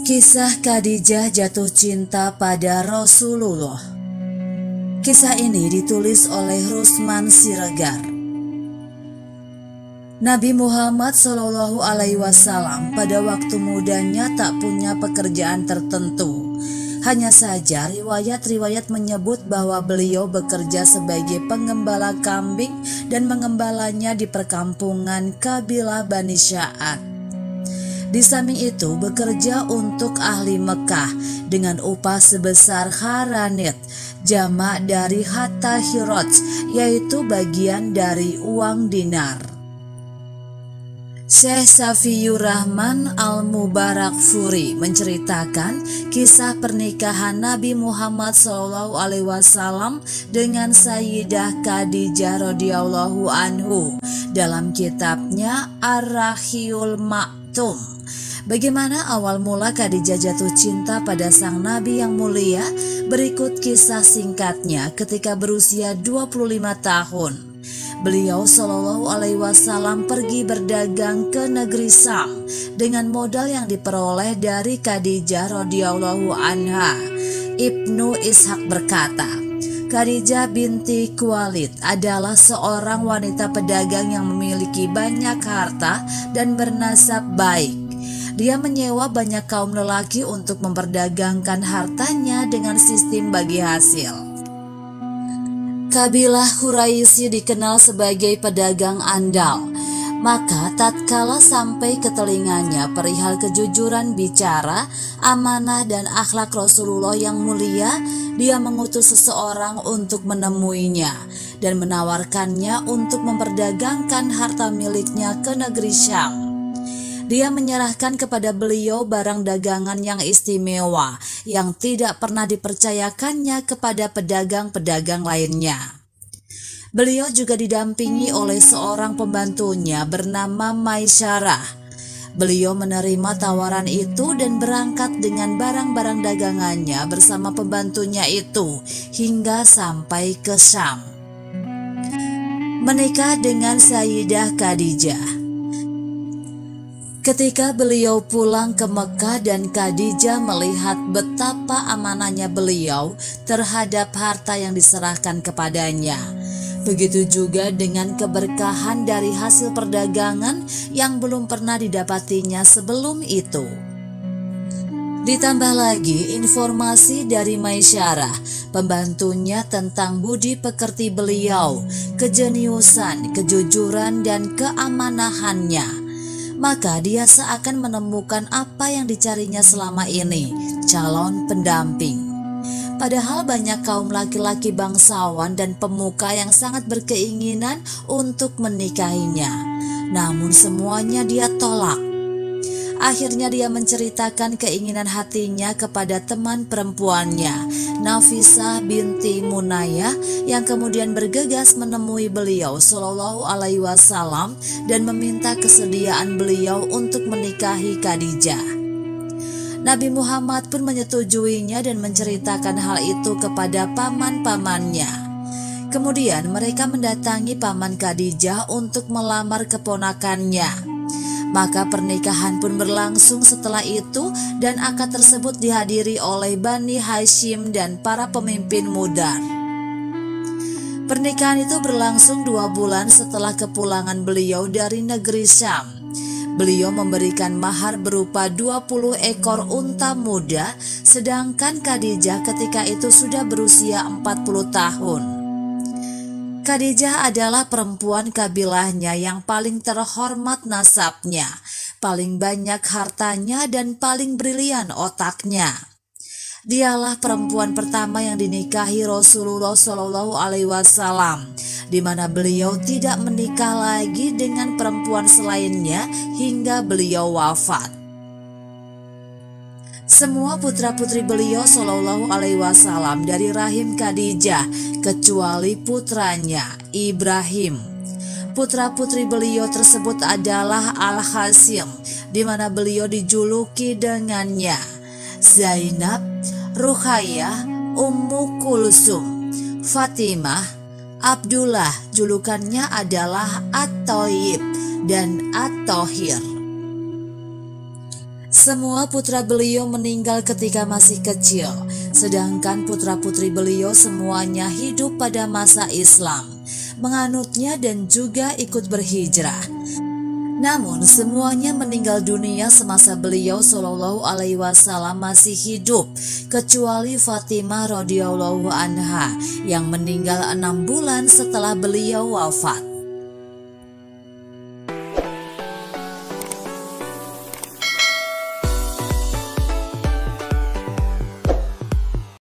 Kisah Khadijah jatuh cinta pada Rasulullah. Kisah ini ditulis oleh Rusman Siregar. Nabi Muhammad SAW pada waktu mudanya tak punya pekerjaan tertentu. Hanya saja riwayat-riwayat menyebut bahwa beliau bekerja sebagai pengembala kambing dan mengembalanya di perkampungan kabilah Bani Sya'ad. Di samping itu bekerja untuk ahli Mekah dengan upah sebesar haranit, jamak dari hatta hiraj, yaitu bagian dari uang dinar. Syekh Safiyur Rahman Al-Mubarakfuri menceritakan kisah pernikahan Nabi Muhammad SAW dengan Sayyidah Khadijah radhiyallahu anhu dalam kitabnya Ar-Rahiul Maktum. Bagaimana awal mula Khadijah jatuh cinta pada sang Nabi yang mulia? Berikut kisah singkatnya ketika berusia 25 tahun. Beliau SAW pergi berdagang ke negeri Sam dengan modal yang diperoleh dari Khadijah radhiyallahu anha. Ibnu Ishaq berkata, Khadijah binti Khuwailid adalah seorang wanita pedagang yang memiliki banyak harta dan bernasab baik. Dia menyewa banyak kaum lelaki untuk memperdagangkan hartanya dengan sistem bagi hasil. Kabilah Quraisy dikenal sebagai pedagang andal. Maka tatkala sampai ke telinganya perihal kejujuran bicara, amanah dan akhlak Rasulullah yang mulia, dia mengutus seseorang untuk menemuinya dan menawarkannya untuk memperdagangkan harta miliknya ke negeri Syam. Dia menyerahkan kepada beliau barang dagangan yang istimewa yang tidak pernah dipercayakannya kepada pedagang-pedagang lainnya. Beliau juga didampingi oleh seorang pembantunya bernama Maisyarah. Beliau menerima tawaran itu dan berangkat dengan barang-barang dagangannya bersama pembantunya itu hingga sampai ke Syam. Menikah dengan Sayyidah Khadijah. Ketika beliau pulang ke Mekah dan Khadijah melihat betapa amanahnya beliau terhadap harta yang diserahkan kepadanya. Begitu juga dengan keberkahan dari hasil perdagangan yang belum pernah didapatinya sebelum itu. Ditambah lagi informasi dari Maisyarah, pembantunya tentang budi pekerti beliau, kejeniusan, kejujuran dan keamanahannya. Maka dia seakan menemukan apa yang dicarinya selama ini, calon pendamping. Padahal banyak kaum laki-laki bangsawan dan pemuka yang sangat berkeinginan untuk menikahinya. Namun semuanya dia tolak. Akhirnya dia menceritakan keinginan hatinya kepada teman perempuannya, Nafisah binti Munayah, yang kemudian bergegas menemui beliau SAW dan meminta kesediaan beliau untuk menikahi Khadijah. Nabi Muhammad pun menyetujuinya dan menceritakan hal itu kepada paman-pamannya. Kemudian mereka mendatangi paman Khadijah untuk melamar keponakannya. Maka pernikahan pun berlangsung setelah itu dan akad tersebut dihadiri oleh Bani Hashim dan para pemimpin Mudar. Pernikahan itu berlangsung 2 bulan setelah kepulangan beliau dari negeri Syam. Beliau memberikan mahar berupa 20 ekor unta muda, sedangkan Khadijah ketika itu sudah berusia 40 tahun. Khadijah adalah perempuan kabilahnya yang paling terhormat nasabnya, paling banyak hartanya dan paling brilian otaknya. Dialah perempuan pertama yang dinikahi Rasulullah SAW, di mana beliau tidak menikah lagi dengan perempuan selainnya hingga beliau wafat. Semua putra-putri beliau SAW dari rahim Khadijah kecuali putranya Ibrahim. Putra-putri beliau tersebut adalah Al-Hasim, di mana beliau dijuluki dengannya Zainab, Ruqayyah, Ummu Kulsum, Fatimah, Abdullah, julukannya adalah At-Thayyib dan At-Thahir. Semua putra beliau meninggal ketika masih kecil, sedangkan putra-putri beliau semuanya hidup pada masa Islam, menganutnya dan juga ikut berhijrah. Namun semuanya meninggal dunia semasa beliau Shallallahu Alaihi Wasallam masih hidup, kecuali Fatimah radhiyallahu anha yang meninggal 6 bulan setelah beliau wafat.